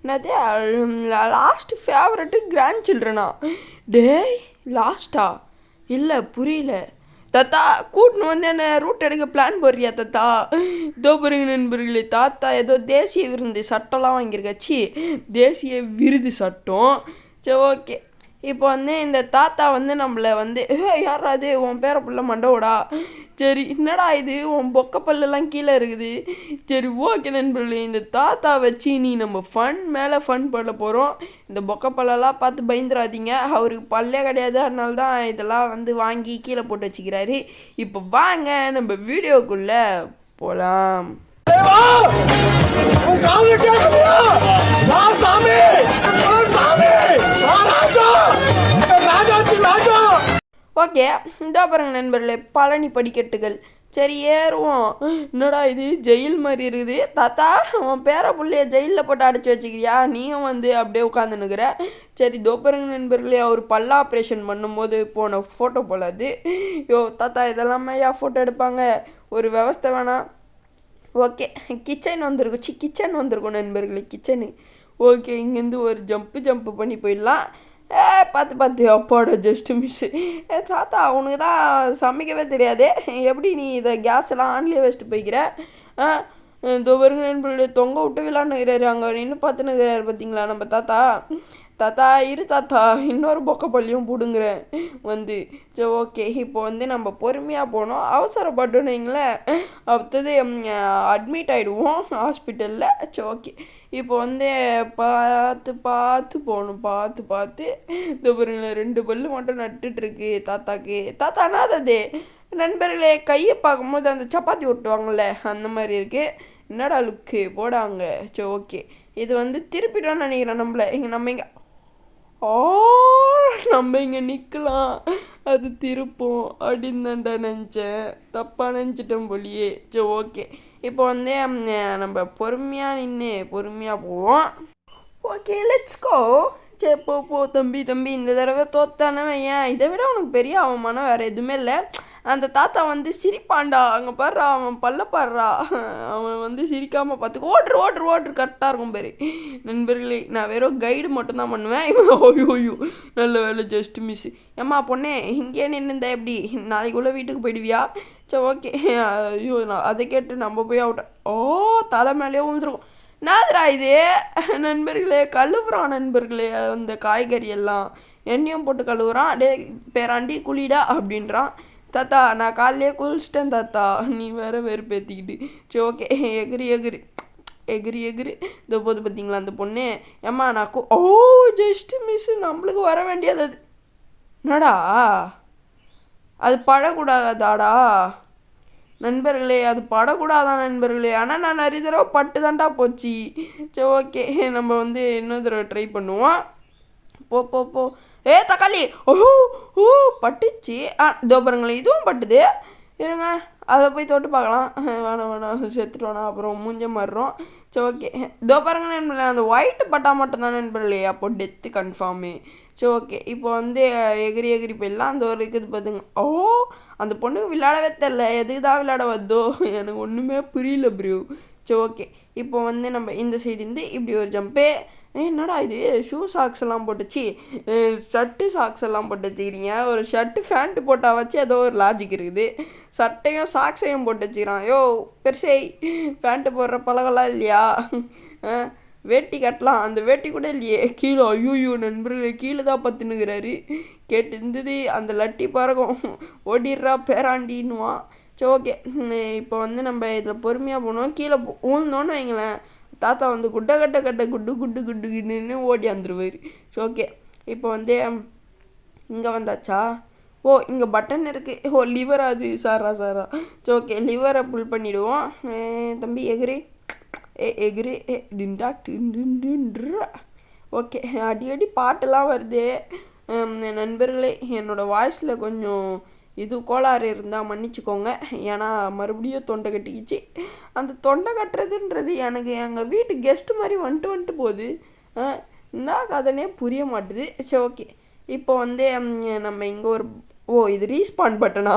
என்னது last favourite grand சில்ட்ரனா? டேய் லாஸ்ட்டா? இல்லை புரியல. தாத்தா கூட்டின்னு வந்து என்ன ரூட் எடுக்க பிளான் போடுறியா தாத்தா? இதோ பாருங்க நண்பர்களே, தாத்தா ஏதோ தேசிய விருது சட்டம்லாம் வாங்கியிருக்காச்சு. தேசிய விருது சட்டம். சரி ஓகே. இப்போ வந்து இந்த தாத்தா வந்து நம்மளை வந்து யாராவது உன் பேர பிள்ளை மண்டவோடா? சரி என்னடா இது உன் பொக்க பல்லெல்லாம் கீழே இருக்குது. சரி ஓகே நண்பர்களே, இந்த தாத்தா வச்சு நீ நம்ம ஃபன் மேலே ஃபன் பண்ண போகிறோம். இந்த பொக்க பல்லெல்லாம் பார்த்து பயந்துடாதீங்க, அவருக்கு பல்லே கிடையாது, அதனால தான் இதெல்லாம் வந்து வாங்கி கீழே போட்டு வச்சுக்கிறாரு. இப்போ வாங்க நம்ம வீடியோக்குள்ளே போகலாம். ஓகே இந்த பாருங்க நண்பர்களே, பழனி படிக்கட்டுகள். சரி ஏறுவோம். என்னடா இது ஜெயில் மாதிரி இருக்குது. தாத்தா உன் பேர பிள்ளைய ஜெயிலில் போட்டு அடைச்சி வச்சுக்கிறியா? நீயும் வந்து அப்படியே உட்காந்துன்னுக்குற. சரி இதோ பாருங்க நண்பர்களே, அவர் பல்ல ஆப்ரேஷன் பண்ணும்போது போன ஃபோட்டோ போல அது. யோ தாத்தா இதெல்லாமே ஃபோட்டோ எடுப்பாங்க, ஒரு விவஸ்தை வேணாம். ஓகே கிச்சன் வந்துருக்கும். கிச்சன் வந்துருக்கும் நண்பர்களே, கிச்சனு. ஓகே இங்கேருந்து ஒரு ஜம்ப்பு பண்ணி போயிடலாம். பார்த்து அப்பாவோட ஜஸ்ட்டு மிஸ்ஸு. தாத்தா உனக்கு தான் சமைக்கவே தெரியாது, எப்படி நீ இதை கேஸ் எல்லாம் ஆன்லேயே வச்சுட்டு போய்க்கிற? இந்த ஒரு நண்பர்களுடைய தொங்க விட்டு விளாண்டுக்கிறாரு, அங்கே நின்று பார்த்துன்னுக்கிறாரு பார்த்தீங்களா நம்ம தாத்தா. தாத்தா இரு தாத்தா, இன்னொரு பொக்க பள்ளியும் பிடுங்குறேன் வந்து. சரி ஓகே இப்போ வந்து நம்ம பொறுமையாக போனோம், அவசரப்பட்டோன்னு வைங்களேன் அடுத்தது அட்மிட் ஆகிடுவோம் ஹாஸ்பிட்டலில். சரி ஓகே இப்போ வந்து பார்த்து போகணும். பார்த்து இந்த பாருங்கள 2 பல்லு மட்டும் நட்டுட்ருக்கு தாத்தாக்கு. தாத்தா என்னது நண்பர்களே, கையை பார்க்கும்போது அந்த சப்பாத்தி ஒட்டுவாங்கள்ல அந்த மாதிரி இருக்குது. என்னடா லுக்கு போடாங்க. சரி ஓகே இது வந்து திருப்பிட்டோன்னு நினைக்கிறேன் நம்மளை. நம்ம இங்கே நிற்கலாம், அது திருப்போம் அப்படின்னு தான்டா நினச்சேன், தப்பாக நினச்சிட்டேன் போலியே. சரி ஓகே இப்போ வந்து நம்ம பொறுமையாக நின்று பொறுமையாக போவோம். Okay let's go. சரி போ தம்பி இந்த தடவை தோத்தானவன் ஏன், இதை விட உனக்கு பெரிய அவமானம் வேறு எதுவுமே இல்லை. அந்த தாத்தா வந்து சிரிப்பான்டா, அங்கே பாடுறா அவன் பல்ல பாடுறா, அவன் வந்து சிரிக்காமல் பார்த்துக்கு ஓட்ரு கரெக்டாக இருக்கும் பேர். நண்பர்களே நான் வெறும் கைடு மட்டும்தான் பண்ணுவேன். ஐயோ நல்ல வேலை ஜஸ்ட் மிஸ். ஏம்மா பொண்ணே இங்கேயே நின்றுந்தா எப்படி, நாளைக்குள்ளே வீட்டுக்கு போயிடுவியா? சரி ஓகே. ஐயோ அதை கேட்டு நம்ம போய் தலை மேலேயே விழுந்துருவோம். நாதுரா இது நண்பர்களே, கழுவுறான் நண்பர்களே அந்த காய்கறி எல்லாம் எண்ணெயும் போட்டு கழுவுறான். டே பேராண்டி குளிடா அப்படின்றான். தாத்தா நான் காலையிலே குளிச்சிட்டேன் தாத்தா, நீ வேற வெறுப்பேற்றிக்கிட்டு. சரி ஓகே எகிரி இந்த போது பார்த்தீங்களா அந்த பொண்ணு. ஏம்மா நான் ஜஸ்ட்டு மிஸ்ஸு, நம்மளுக்கு வர வேண்டியது அது. என்னடா அது படக்கூடாதாடா நண்பர்களே, அது படக்கூடாதான் நண்பர்களே. ஆனால் நான் நிறைய தடவை பட்டு தான்டா போச்சு. சரி ஓகே நம்ம வந்து இன்னொரு தடவை ட்ரை பண்ணுவோம். போ தக்காளி பட்டுச்சு. இதோ பாருங்களேன் இதுவும் பட்டுது. இருங்க அதை போய் தொட்டு பார்க்கலாம். வேணாம் செத்துட்டோன்னா அப்புறம் மூஞ்ச மாறுறோம். சரி ஓகே இதோ பாருங்க நண்பர்களே, அந்த ஒயிட்டு பட்டா மட்டும்தான் நண்பர்களே, அப்போ டெத்து கன்ஃபார்மு. சரி ஓகே இப்போ வந்து எகிரி போயிடலாம். அந்த ஒரு இருக்குது பார்த்துங்க. அந்த பொண்ணுக்கு விளையாடவே தெரில, எதுக்கு தான் விளையாட வந்தோ எனக்கு ஒன்றுமே புரியல ப்ரோ. சரி ஓகே இப்போ வந்து நம்ம இந்த சைடு இருந்து இப்படி ஒரு ஜம்பே. என்னடா இது ஷூ சாக்ஸ் எல்லாம் போட்டுச்சு, ஷர்ட்டு சாக்ஸ் எல்லாம் போட்டு வச்சுக்கிறீங்க. ஒரு ஷர்ட்டு ஃபேண்ட்டு போட்டால் வச்சு ஏதோ ஒரு லாஜிக் இருக்குது. சட்டையும் சாக்ஸையும் போட்டு வச்சுக்கிறான். பெருசே ஃபேண்ட்டு போடுற பழகலாம் இல்லையா? வேட்டி கட்டலாம், அந்த வேட்டி கூட இல்லையே கீழே. ஐயோ நண்பர்களே கீழே தான் பத்துனுக்கிறாரு. கேட்டு இருந்தது அந்த லட்டி பறக்கும், ஓடிடுறா பேராண்டின்னுவான். சரி ஓகே இப்போ வந்து நம்ம இதில் பொறுமையாக போனோம். கீழே ஊழ்ந்தோன்னு வைங்களேன், தாத்தா வந்து கட்ட குட்டுன்னு ஓடி வந்துடுவார். ஸோ ஓகே இப்போ வந்து இங்கே வந்தாச்சா? இங்கே பட்டன் இருக்குது. லிவர் அது சாரா. ஸோ ஓகே லிவரை புல் பண்ணிவிடுவோம். தம்பி எகிரி டின்டா ஓகே அடி பாட்டெல்லாம் வருது. நண்பர்களே என்னோடய வாய்ஸில் கொஞ்சம் இது கோளாறு இருந்தால் மன்னிச்சுக்கோங்க, ஏன்னா மறுபடியும் தொண்டை கட்டிக்கிச்சு. அந்த தொண்டை கட்டுறதுன்றது எனக்கு எங்கள் வீட்டு கெஸ்ட்டு மாதிரி வந்துட்டு போகுது. என்ன கதைனே புரிய மாட்டுது. சரி ஓகே இப்போ வந்து நம்ம இங்கே ஒரு இது ரீஸ்பாண்ட் பட்டனா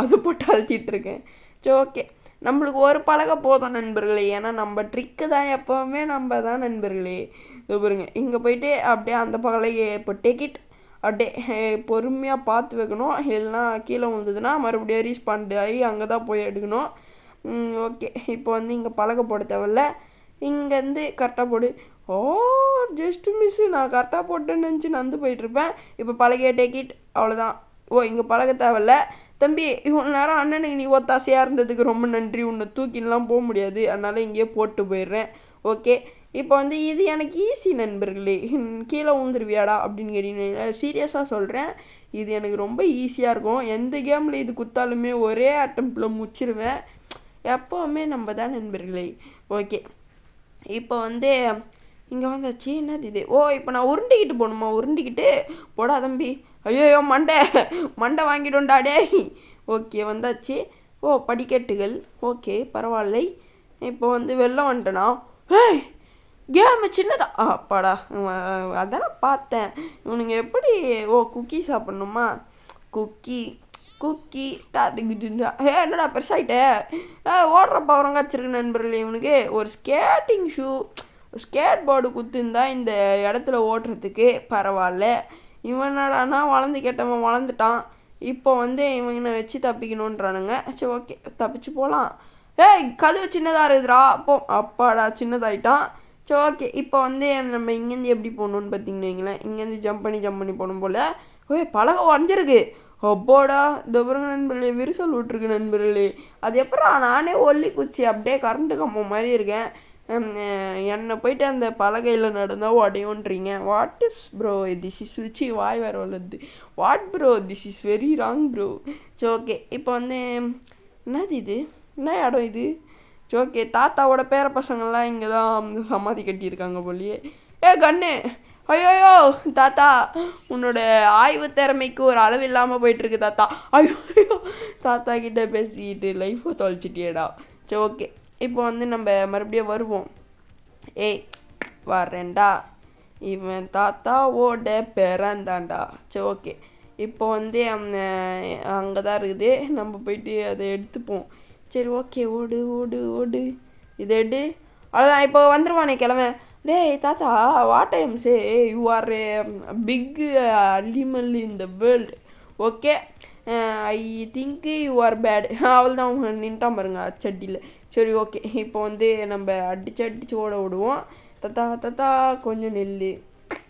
அதை போட்டு அழுத்திட்டுருக்கேன். சரி ஓகே நம்மளுக்கு ஒரு பலகை போதும் நண்பர்களே. ஏன்னா நம்ம ட்ரிக்கு தான் எப்போவுமே நம்ம தான் நண்பர்களே. இது பாருங்க, இங்கே போயிட்டு அப்படியே அந்த பலகையை இப்போ டேக்கிட் அப்படியே பொறுமையாக பார்த்து வைக்கணும். இல்லைன்னா கீழே விழுந்ததுன்னா மறுபடியும் ரீஸ்பாண்ட் ஆகி அங்கே தான் போய் எடுக்கணும். ஓகே, இப்போ வந்து இங்கே பலகை போட தேவையில்ல. இங்கேருந்து கரெக்டாக போடு. ஓ ஜஸ்ட் மிஸ்ஸு, நான் கரெக்டாக போட்டேன்னு நினச்சி நந்து போயிட்டுருப்பேன். இப்போ பலகையை டேக்கிட், அவ்வளோதான். ஓ இங்கே பழக தேவையில்ல தம்பி. இவ்வளோ நேரம் அண்ணனுக்கு நீ ஒத்தாசையாக இருந்ததுக்கு ரொம்ப நன்றி. உன்னை தூக்கின்லாம் போக முடியாது, அதனால் இங்கேயே போட்டு போயிடுறேன். ஓகே, இப்போ வந்து இது எனக்கு ஈஸி நண்பர்களே. கீழே விழுந்துருவியாடா அப்படின்னு கேட்டீங்கன்னா சீரியஸாக சொல்கிறேன், இது எனக்கு ரொம்ப ஈஸியாக இருக்கும். எந்த கேமில் இது குத்தாலுமே ஒரே அட்டம்ப்டில் முடிச்சிருவேன். எப்போவுமே நம்ம தான் நண்பர்களே. ஓகே, இப்போ வந்து இங்கே வந்தாச்சு. என்னது இது? ஓ இப்போ நான் உருண்டிக்கிட்டு போகணுமா? உருண்டிக்கிட்டு போடா தம்பி. ஐயோ மண்டை மண்டை வாங்கிட்டோண்டா டேய். ஓகே வந்தாச்சு. ஓ படிக்கட்டுகள். ஓகே பரவாயில்லை. இப்போ வந்து வெளில வந்துட்டேனா? ஏய் கேமு சின்னதா அப்பாடா. அதானே பார்த்தேன் இவனுங்க எப்படி. ஓ குக்கி சாப்பிட்ணுமா? குக்கி குக்கி டாட்டுக்கிட்டு என்னடா பெருசாயிட்டே. ஓடுற பவரங்க வச்சிருக்கு நண்பர்களே. இவனுக்கு ஒரு ஸ்கேட்டிங் ஷூ ஸ்கேட் போர்டு குத்துருந்தா இந்த இடத்துல ஓட்டுறதுக்கு பரவாயில்ல. இவனடானா வளர்ந்து கேட்டவன் வளர்ந்துட்டான். இப்போ வந்து இவனை வச்சு தப்பிக்கணுன்றானுங்க. சரி ஓகே தப்பிச்சு போகலாம். ஏய் கதவு சின்னதாக இருக்குதுடா. அப்போ அப்பாடா சின்னதாயிட்டான். சரி ஓகே, இப்போ வந்து நம்ம இங்கேருந்து எப்படி போகணுன்னு பார்த்தீங்கன்னு வைங்களேன். இங்கேருந்து ஜம்ப் பண்ணி போகணும் போல். ஓய் பலகை உடஞ்சிருக்கு. அப்போடா இந்த பிறகு நண்பர்களே விரிசல் விட்ருக்கு நண்பர்களே. அது எப்பறம் நானே ஒல்லி குச்சி அப்படியே கரண்ட்டு கம்பம் மாதிரி இருக்கேன். என்னை போயிட்டு அந்த பலகையில் நடந்தால் உடையோன்றீங்க. What is bro this is வச்சு வாய் வேறு உள்ளது. What bro this is very wrong bro. சரி ஓகே, இப்போ வந்து என்னது இது? என்ன இடம் இது? சரி ஓகே, தாத்தாவோட பேர பசங்கள்லாம் இங்கே தான் சமாதி கட்டியிருக்காங்க போலியே. கண்ணு ஐயோயோ தாத்தா, உன்னோட ஆய்வு திறமைக்கு ஒரு அளவு இல்லாமல் போயிட்டுருக்கு தாத்தா. ஐயோ தாத்தா கிட்டே பேசிக்கிட்டு லைஃப்பை தொலைச்சிட்டியேடா. சரி ஓகே, இப்போ வந்து நம்ம மறுபடியும் வருவோம். ஏய் வரேன்டா, இவன் தாத்தாவோட பிறந்தாண்டா. சரி ஓகே, இப்போ வந்து அங்கே தான் இருக்குது. நம்ம போயிட்டு அதை எடுத்துப்போம். சரி ஓகே, ஓடு ஓடு ஓடு. இதை எடு. அவ்வளோதான், இப்போ வந்துடுவானே கிழவன். டேய் தாத்தா, what I'm say you are a big animal in the world. Okay I think you are bad. அவள் தான் நின்ட்டான் பாருங்க அச்சட்டியில். சரி ஓகே, இப்போ வந்து நம்ம அடிச்சு ஓட விடுவோம். தாத்தா தாத்தா கொஞ்சம் நில்லு.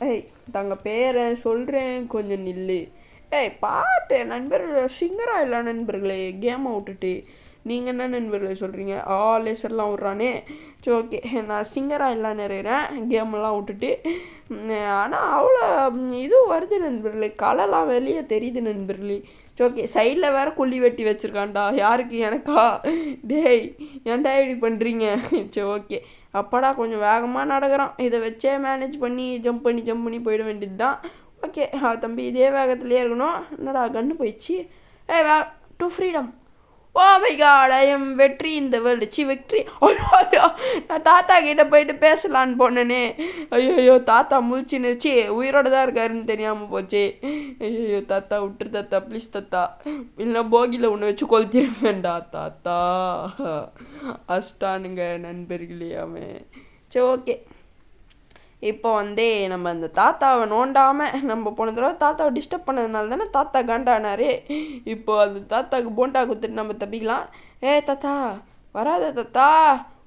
ஏய் தாங்க பேரை சொல்கிறேன் கொஞ்சம் நில்லு. ஏய் பாட்டு நண்பர் சிங்கராக இல்லை நண்பர்களே. கேமை விட்டுட்டு நீங்கள் என்ன நண்பர்களே சொல்கிறீங்க? லேசர்லாம் விட்றானே. சரி ஓகே, நான் சிங்கராக எல்லாம் நிறையிறேன் கேமெல்லாம் விட்டுட்டு. ஆனால் அவ்வளோ இது வருது நண்பர்களே, கலைலாம் வெளியே தெரியுது நண்பர்களே. சரி ஓகே, சைடில் வேறு குழி வெட்டி வச்சுருக்கான்டா. யாருக்கு? எனக்கா? டேய் ஏன்டா இப்படி பண்ணுறீங்க? சரி ஓகே, அப்பாடா கொஞ்சம் வேகமாக நடக்கிறான். இதை வச்சே மேனேஜ் பண்ணி ஜம்ப் பண்ணி போயிட வேண்டியது தான். ஓகே தம்பி, இதே வேகத்துலேயே இருக்கணும். என்னடா கன்று போயிடுச்சு. To freedom. Oh my god, I am வெற்றி இந்த வேர்ல்டு. வெற்றி. ஐயோ நான் தாத்தா கிட்டே போயிட்டு பேசலான்னு போனேனே. ஐயோ தாத்தா முழிச்சுன்னுச்சு, உயிரோடு தான் இருக்காருன்னு தெரியாமல் போச்சு. ஐயோ தாத்தா விட்டுரு தாத்தா ப்ளீஸ் தாத்தா, இல்லைன்னா போகியில் ஒன்று வச்சு கொளுத்திருவேண்டா தாத்தா. அஷ்டானுங்க நண்பர்களே அவன். சரி ஓகே, இப்போ வந்து நம்ம அந்த தாத்தாவை நோண்டாமல் நம்ம போன தடவை தாத்தாவை டிஸ்டர்ப் பண்ணதுனால தானே தாத்தா காண்டானார். இப்போ அந்த தாத்தாவுக்கு போண்டா கொடுத்துட்டு நம்ம தப்பிக்கலாம். தாத்தா வராத தாத்தா,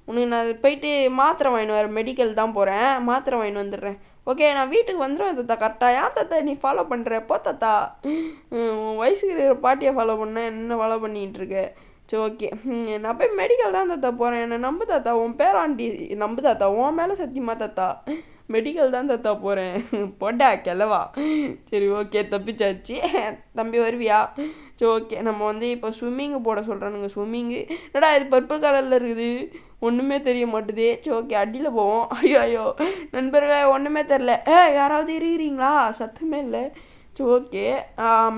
உனக்கு நான் போயிட்டு மாத்திரை வாங்கின்னு வரேன். மெடிக்கல் தான் போகிறேன், மாத்திரை வாங்கின்னு வந்துடுறேன். ஓகே நான் வீட்டுக்கு வந்துடுவேன் தாத்தா கரெக்டாக. ஏன் தாத்தா நீ ஃபாலோ பண்ணுற? போ தாத்தா, உன் வயசுக்கு இருக்கிற பாட்டியை ஃபாலோ பண்ண என்ன ஃபாலோ பண்ணிகிட்டு இருக்க? சரி ஓகே, நான் போய் மெடிக்கல் தான் தாத்தா போகிறேன். என்னை நம்பு தாத்தா, உன் பேராண்டி நம்பு தாத்தா, உன் மேலே சத்தியமா தாத்தா, மெடிக்கல் தான் தாத்தா போகிறேன். போட்டா கிளவா. சரி ஓகே தப்பிச்சாச்சு. தம்பி வருவியா? சரி ஓகே, நம்ம வந்து இப்போ ஸ்விம்மிங்கு போட சொல்கிறானுங்க. ஸ்விம்மிங்கு என்னடா இது பர்பிள் கலரில் இருக்குது, ஒன்றுமே தெரிய மாட்டுது. சரி ஓகே அடியில் போவோம். ஐயோ நண்பர்களே ஒன்றுமே தெரில. யாராவது இருக்கிறீங்களா? சத்தமே இல்லை. சரி ஓகே,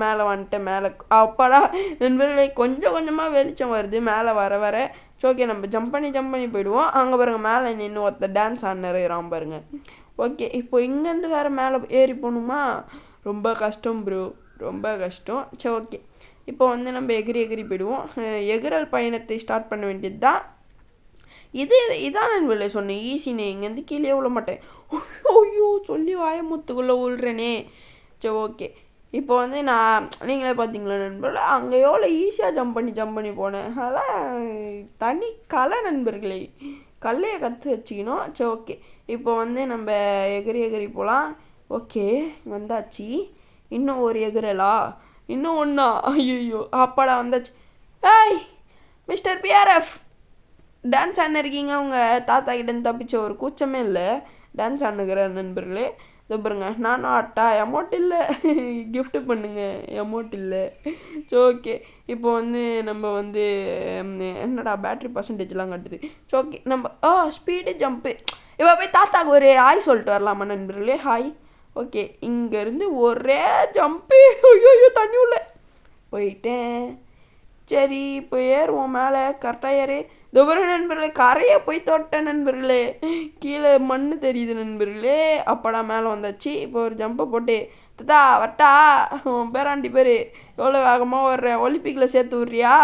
மேலே வந்துட்டேன். மேலே அப்பாடா நண்பர்களே கொஞ்சம் கொஞ்சமாக வெளிச்சம் வருது மேலே வர வர. ஸோ ஓகே, நம்ம ஜம்ப் பண்ணி போயிடுவோம். அங்கே பாருங்கள் மேலே நின்று ஒருத்தர் டான்ஸ் ஆடுறான் பாருங்கள். ஓகே, இப்போ இங்கேருந்து வேறு மேலே ஏறி போகணுமா? ரொம்ப கஷ்டம் ப்ரோ, ரொம்ப கஷ்டம். சரி ஓகே, இப்போ வந்து நம்ம எகிரி எகிரி போயிடுவோம். எகிரல் பயணத்தை ஸ்டார்ட் பண்ண வேண்டியது தான். இதான் நண்பர்களே சொன்னேன், ஈஸினே. இங்கேருந்து கீழே விழ மாட்டேன். ஐயோ சொல்லி வாயமுத்துக்குள்ளே விழுறேனே. சரி ஓகே. இப்போ வந்து நீங்களே பார்த்தீங்களா நண்பர்களே, அங்கே எவ்வளோ ஈஸியாக ஜம்ப் பண்ணி போனேன். அதான் தனி கலை நண்பர்களே, கல்லையை கற்று வச்சுக்கணும். சரி ஓகே. இப்போ வந்து நம்ம எகிரி போகலாம். ஓகே வந்தாச்சு. இன்னும் ஒரு எகிரலா, இன்னும் ஒன்றா? ஐயோ அப்பாடா வந்தாச்சு. ஏய் மிஸ்டர் பிஆர்எஃப், டான்ஸ் ஆடிருக்கீங்க. உங்கள் தாத்தா கிட்டேருந்து தப்பிச்ச ஒரு கூச்சமே இல்லை. டான்ஸ் ஆடுகிற நண்பர்களே, இது பாருங்க. நானும் ஆட்டா, அமௌண்ட் இல்லை, கிஃப்ட்டு பண்ணுங்க, அமௌண்ட் இல்லை. So okay. இப்போ வந்து நம்ம வந்து என்னடா பேட்ரி பர்சன்டேஜ்லாம் காட்டுது. ஸோ ஓகே நம்ம ஸ்பீடு ஜம்ப்பு. இப்போ போய் தாத்தாவுக்கு ஒரு ஹாய் சொல்லிட்டு வரலாமா நண்பர்களே? ஹாய். ஓகே இங்கேருந்து ஒரே ஜம்ப்பு. ஐயோ தண்ணி உள்ள போயிட்டேன். சரி இப்போ ஏறுவோம் மேலே. கரெக்டாக ஏறு. துபர நண்பர்களே, கரையை போய் தொட்டேன் நண்பர்களே. கீழே மண் தெரியுது நண்பர்களே. அப்படா மேலே வந்தாச்சு. இப்போ ஒரு ஜம்பை போட்டு தத்தா வட்டா பேராண்டி பேர் எவ்வளோ வேகமாக வர்றேன். ஒலிம்பிக்கில் சேர்த்து விட்றியா?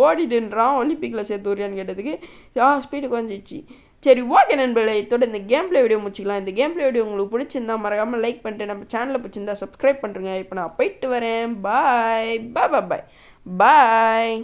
ஓடிட்டுன்றான். ஒலிம்பிக்கில் சேர்த்து விட்றியான்னு கேட்டதுக்கு ஸ்பீடு குறைஞ்சிச்சு. சரி ஓகே நண்பர்களே, இதோட இந்த கேம் பிளே வீடியோ முடிச்சிக்கலாம். இந்த கேம் பிளே வீடியோ உங்களுக்கு பிடிச்சிருந்தா மறக்காமல் லைக் பண்ணிட்டு நம்ம சேனலை பிடிச்சிருந்தா சப்ஸ்கிரைப் பண்ணுறேங்க. இப்போ நான் போயிட்டு வரேன். பாய் பாய் பாய் பாய் பாய்.